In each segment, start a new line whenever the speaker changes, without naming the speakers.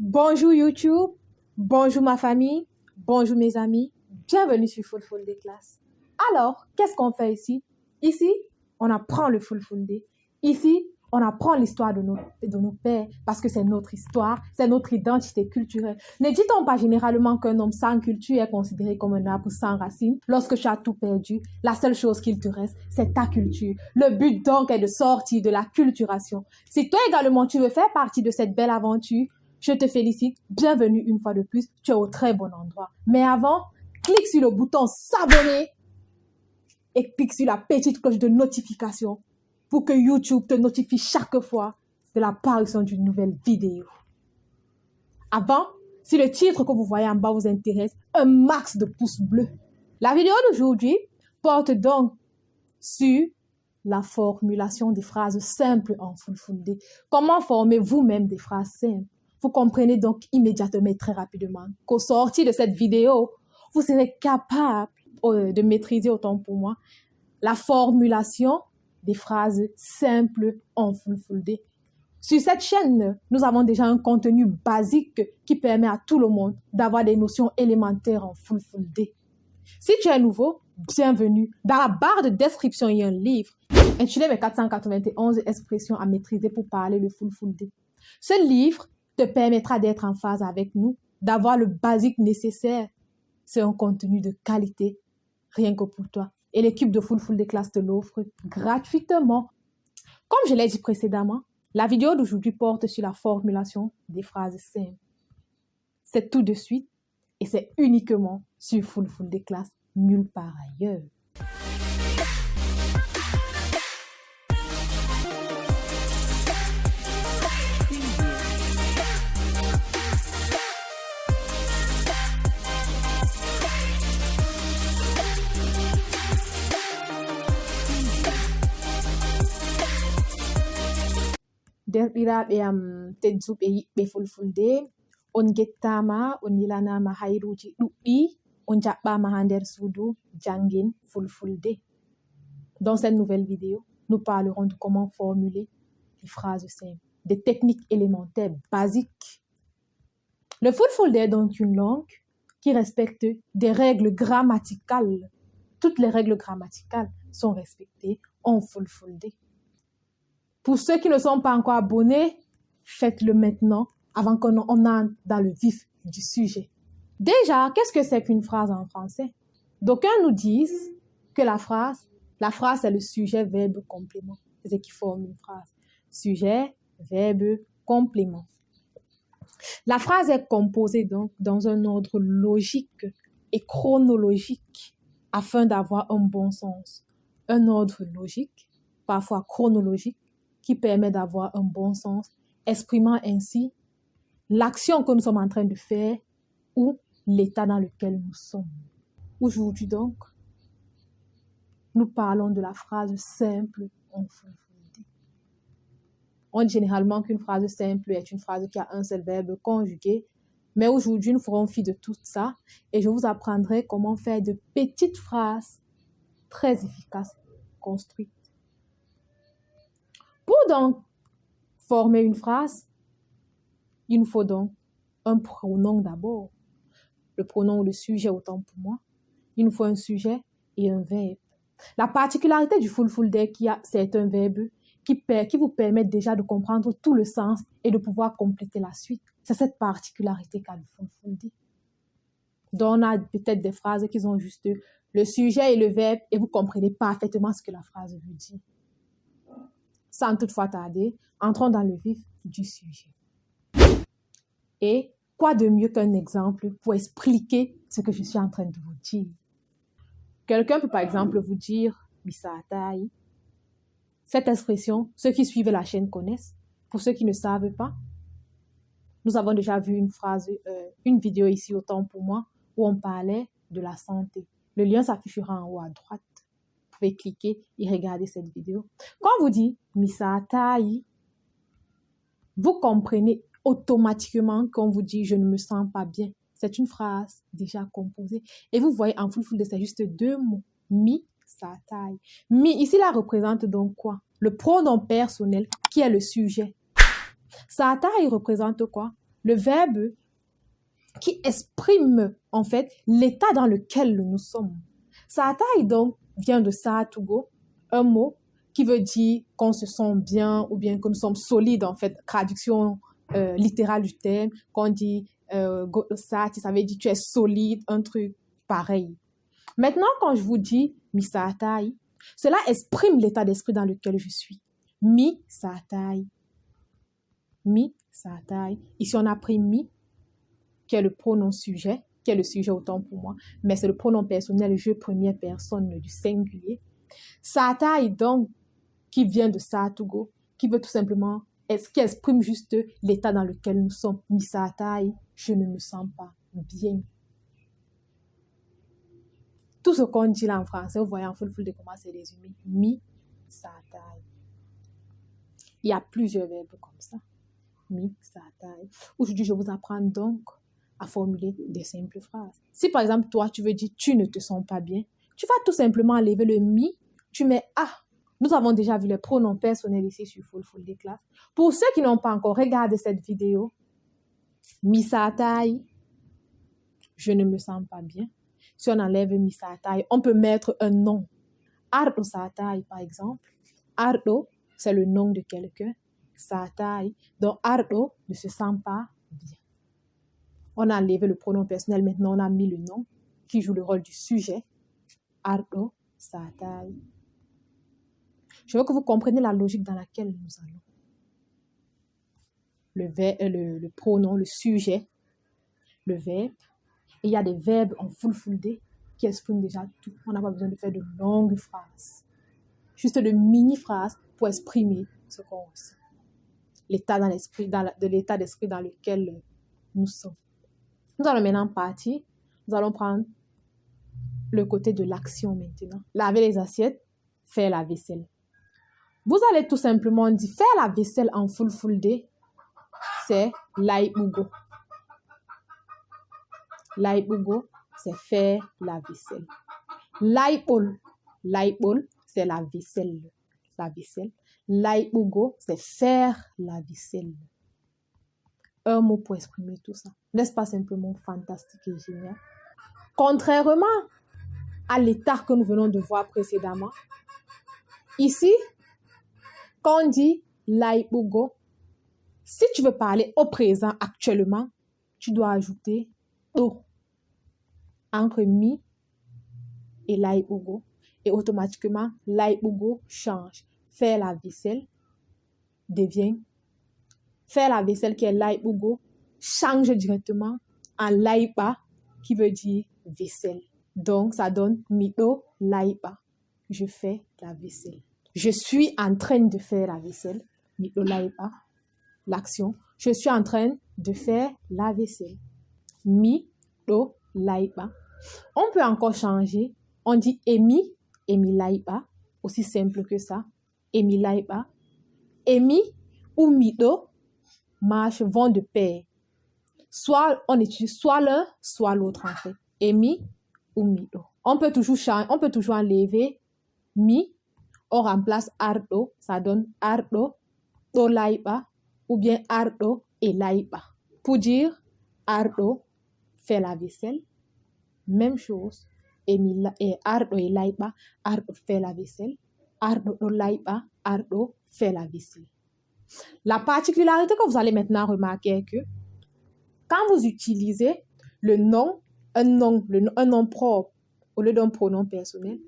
Bonjour YouTube, bonjour ma famille, bonjour mes amis, bienvenue sur Full Day Class. Alors, qu'est-ce qu'on fait ici? Ici, on apprend le Full Day. Ici, on apprend l'histoire de nos pères parce que c'est notre histoire, c'est notre identité culturelle. Ne dit-on pas généralement qu'un homme sans culture est considéré comme un arbre sans racines? Lorsque tu as tout perdu, la seule chose qu'il te reste, c'est ta culture. Le but donc est de sortir de la culturation. Si toi également tu veux faire partie de cette belle aventure, je te félicite, bienvenue une fois de plus, tu es au très bon endroit. Mais avant, clique sur le bouton s'abonner et clique sur la petite cloche de notification pour que YouTube te notifie chaque fois de l'apparition d'une nouvelle vidéo. Avant, si le titre que vous voyez en bas vous intéresse, un max de pouces bleus. La vidéo d'aujourd'hui porte donc sur la formulation des phrases simples en Full Day. Comment former vous-même des phrases simples? Vous comprenez donc immédiatement et très rapidement qu'au sortir de cette vidéo, vous serez capable de maîtriser, autant pour moi, la formulation des phrases simples en Full Day. Sur cette chaîne, nous avons déjà un contenu basique qui permet à tout le monde d'avoir des notions élémentaires en Full Day. Si tu es nouveau, bienvenue. Dans la barre de description, il y a un livre intitulé Mes 491 expressions à maîtriser pour parler le Full Day. Ce livre te permettra d'être en phase avec nous, d'avoir le basique nécessaire. C'est un contenu de qualité, rien que pour toi. Et l'équipe de Full Day Class te l'offre gratuitement. Comme je l'ai dit précédemment, la vidéo d'aujourd'hui porte sur la formulation des phrases simples. C'est tout de suite et c'est uniquement sur Full Day Class, nulle part ailleurs. Derɗiraaɓe am tedduɓe yiɓɓe Fulfulde, on gettama, on yilanama hayruji ɗuɗɗi, on jaɓɓama ha nder suudu jangin Fulfulde. Dans cette nouvelle vidéo, nous parlerons de comment formuler des phrases simples, des techniques élémentaires basiques. Le Fulfulde est donc une langue qui respecte des règles grammaticales. Toutes les règles grammaticales sont respectées en Fulfulde. Pour ceux qui ne sont pas encore abonnés, faites-le maintenant avant qu'on entre dans le vif du sujet. Déjà, qu'est-ce que c'est qu'une phrase en français? D'aucuns nous disent que la phrase c'est le sujet, verbe, complément. C'est ce qui forme une phrase. Sujet, verbe, complément. La phrase est composée donc dans un ordre logique et chronologique afin d'avoir un bon sens. Un ordre logique, parfois chronologique, qui permet d'avoir un bon sens, exprimant ainsi l'action que nous sommes en train de faire ou l'état dans lequel nous sommes. Aujourd'hui donc, nous parlons de la phrase simple en Full Day. On dit généralement qu'une phrase simple est une phrase qui a un seul verbe conjugué, mais aujourd'hui nous ferons fi de tout ça et je vous apprendrai comment faire de petites phrases très efficaces, construites. Pour donc former une phrase, il nous faut donc un pronom d'abord. Le pronom ou le sujet, autant pour moi. Il nous faut un sujet et un verbe. La particularité du Full Day, c'est un verbe qui vous permet déjà de comprendre tout le sens et de pouvoir compléter la suite. C'est cette particularité qu'a le Full Day. Donc, on a peut-être des phrases qui ont juste le sujet et le verbe et vous comprenez parfaitement ce que la phrase veut dire. Sans toutefois tarder, entrons dans le vif du sujet. Et quoi de mieux qu'un exemple pour expliquer ce que je suis en train de vous dire? Quelqu'un peut par exemple vous dire « Misaatai ». Cette expression, ceux qui suivent la chaîne connaissent. Pour ceux qui ne savent pas, nous avons déjà vu une vidéo ici, autant pour moi, où on parlait de la santé. Le lien s'affichera en haut à droite. Vous pouvez cliquer et regarder cette vidéo. Quand on vous dit Misaatai, vous comprenez automatiquement quand on vous dit je ne me sens pas bien. C'est une phrase déjà composée. Et vous voyez en Full Day, c'est juste deux mots. Misaatai. Mi ici là représente donc quoi? Le pronom personnel qui est le sujet. Saatai représente quoi? le verbe qui exprime en fait l'état dans lequel nous sommes. Saatai donc vient de saatugo, un mot qui veut dire qu'on se sent bien ou bien que nous sommes solides en fait, traduction littérale du terme, qu'on dit sati, ça veut dire tu es solide, un truc pareil. Maintenant, quand je vous dis mi saatai, cela exprime l'état d'esprit dans lequel je suis. Mi saatai. Mi saatai. Ici, on a pris mi, qui est le pronom sujet, qui est le sujet autant pour moi, mais c'est le pronom personnel, je première personne du singulier. Saatai, donc, qui vient de saatugo, qui veut tout simplement, qui exprime juste l'état dans lequel nous sommes. Mi saatai, je ne me sens pas bien. Tout ce qu'on dit là en français, vous voyez en full de comment c'est résumé. Mi saatai. Il y a plusieurs verbes comme ça. Mi saatai. Aujourd'hui, je vous apprends donc à formuler des simples phrases. Si par exemple, toi, tu veux dire tu ne te sens pas bien, tu vas tout simplement enlever le mi, tu mets a. Nous avons déjà vu les pronoms personnels ici sur Full des classes. Pour ceux qui n'ont pas encore regardé cette vidéo, mi saatai, je ne me sens pas bien. Si on enlève mi saatai, on peut mettre un nom. Ardo saatai, par exemple. Ardo, c'est le nom de quelqu'un. Saatai, donc Ardo ne se sent pas bien. On a enlevé le pronom personnel, maintenant on a mis le nom qui joue le rôle du sujet. Ardo saatai. Je veux que vous compreniez la logique dans laquelle nous allons. Le pronom, le sujet, le verbe. Et il y a des verbes en full day qui expriment déjà tout. On n'a pas besoin de faire de longues phrases. Juste de mini-phrases pour exprimer ce qu'on ressent. L'état d'esprit dans lequel nous sommes. Nous allons maintenant partir. Nous allons prendre le côté de l'action maintenant. Laver les assiettes, faire la vaisselle. Vous allez tout simplement dire faire la vaisselle en full day. C'est laibugo. Laibugo, c'est faire la vaisselle. Laibol, c'est la vaisselle. La vaisselle. Laibugo, c'est faire la vaisselle. Un mot pour exprimer tout ça. N'est-ce pas simplement fantastique et génial? Contrairement à l'état que nous venons de voir précédemment, ici, quand on dit laibugo, si tu veux parler au présent actuellement, tu dois ajouter do entre mi et laibugo et automatiquement laibugo change. Faire la vaisselle devient faire la vaisselle qui est laibugo change directement en laiba qui veut dire vaisselle. Donc ça donne mido laiba. Je fais la vaisselle. Je suis en train de faire la vaisselle. Mido laiba. L'action. Je suis en train de faire la vaisselle. Mi, do, laiba. On peut encore changer. On dit emi, emi laiba. Aussi simple que ça. Emi laiba. Emi ou mido vont de pair. Soit on utilise soit l'un, soit l'autre en fait. Emi ou mido. On peut toujours changer, on peut toujours enlever mi. On remplace ardo. Ça donne ardo, do laiba. Ou bien ardo et laiba. Pour dire ardo fait la vaisselle, même chose. Ardo et laiba, ardo fait la vaisselle. Ardo do laiba, ardo fait la vaisselle. La particularité que vous allez maintenant remarquer est que quand vous utilisez le nom, un nom propre au lieu d'un pronom personnel,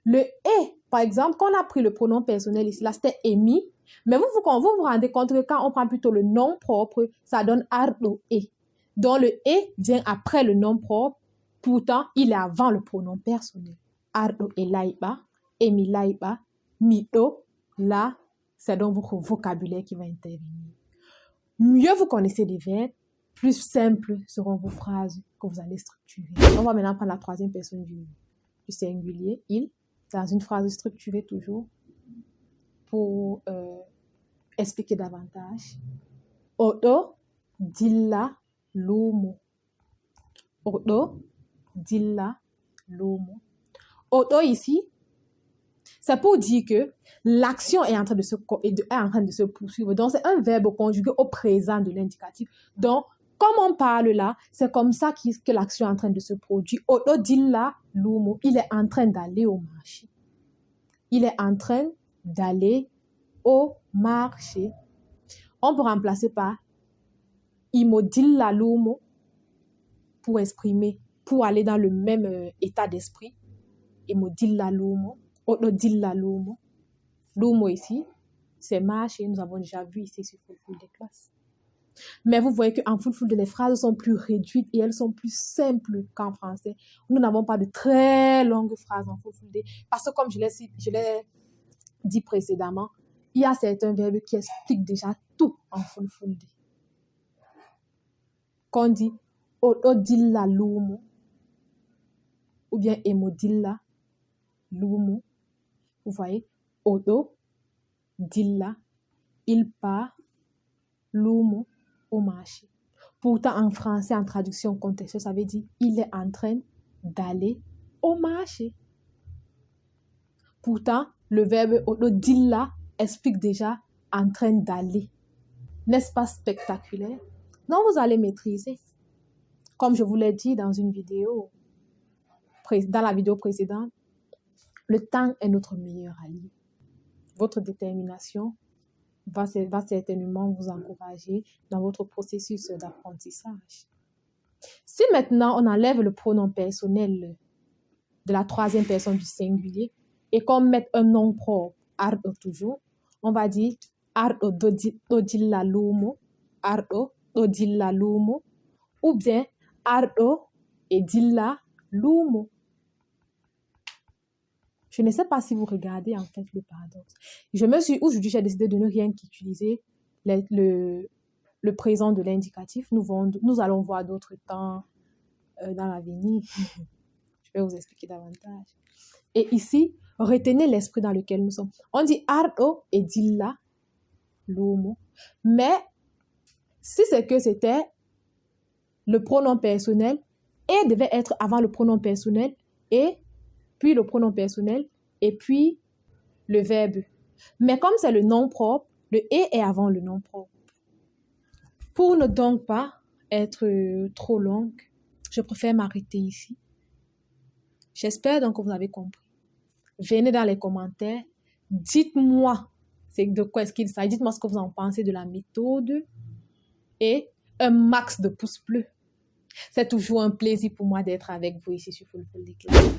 le et, par exemple, quand on a pris le pronom personnel ici, là c'était emi. Mais vous vous rendez compte que quand on prend plutôt le nom propre, ça donne ardo et. Donc le et vient après le nom propre, pourtant il est avant le pronom personnel. Ardo et laiba, emi laiba, mido, là, c'est donc votre vocabulaire qui va intervenir. Mieux vous connaissez les verbes, plus simples seront vos phrases que vous allez structurer. On va maintenant prendre la troisième personne du singulier, il, dans une phrase structurée toujours, pour expliquer davantage. Odo, dilla, lumo. Odo, dilla, lumo. Odo ici, c'est pour dire que l'action est en train de se poursuivre. Donc, c'est un verbe conjugué au présent de l'indicatif. Donc, Comme on parle là, c'est comme ça que l'action est en train de se produire. Odo dilla lumo, il est en train d'aller au marché. Il est en train d'aller au marché. On peut remplacer par imo dilla lumo pour exprimer, pour aller dans le même état d'esprit. Imo dilla lumo, odo dilla lumo. Lumo ici, c'est marché. Nous avons déjà vu ici sur Full des classes. Mais vous voyez qu'en Fulfulde, les phrases sont plus réduites et elles sont plus simples qu'en français. Nous n'avons pas de très longues phrases en Fulfulde parce que comme je l'ai dit précédemment, il y a certains verbes qui expliquent déjà tout en Fulfulde. Quand on dit « odo dilla lumo » ou bien « emo dilla lumo », vous voyez « odo dilla » il part, lumo au marché. Pourtant, en français, en traduction contextuelle, ça veut dire il est en train d'aller au marché. Pourtant, le verbe dilla explique déjà en train d'aller. N'est-ce pas spectaculaire? Non, vous allez maîtriser. Comme je vous l'ai dit dans la vidéo précédente, le temps est notre meilleur allié. Votre détermination va certainement vous encourager dans votre processus d'apprentissage. Si maintenant on enlève le pronom personnel de la troisième personne du singulier et qu'on met un nom propre, ardo toujours, on va dire ardo dodilla lumo, ardo dodilla lumo, ou bien ardo et dilla lumo. Je ne sais pas si vous regardez en fait le paradoxe. Aujourd'hui, j'ai décidé de ne rien qu'utiliser le présent de l'indicatif. Nous allons voir d'autres temps dans l'avenir. Je vais vous expliquer davantage. Et ici, retenez l'esprit dans lequel nous sommes. On dit ardo et dilla lumo. Mais si c'est que c'était le pronom personnel et devait être avant le pronom personnel et puis le pronom personnel, et puis le verbe. Mais comme c'est le nom propre, le « et » est avant le nom propre. Pour ne donc pas être trop longue, je préfère m'arrêter ici. J'espère donc que vous avez compris. Venez dans les commentaires, dites-moi de quoi est-ce qu'il s'agit, dites-moi ce que vous en pensez de la méthode et un max de pouces bleus. C'est toujours un plaisir pour moi d'être avec vous ici sur Fulfulde Class.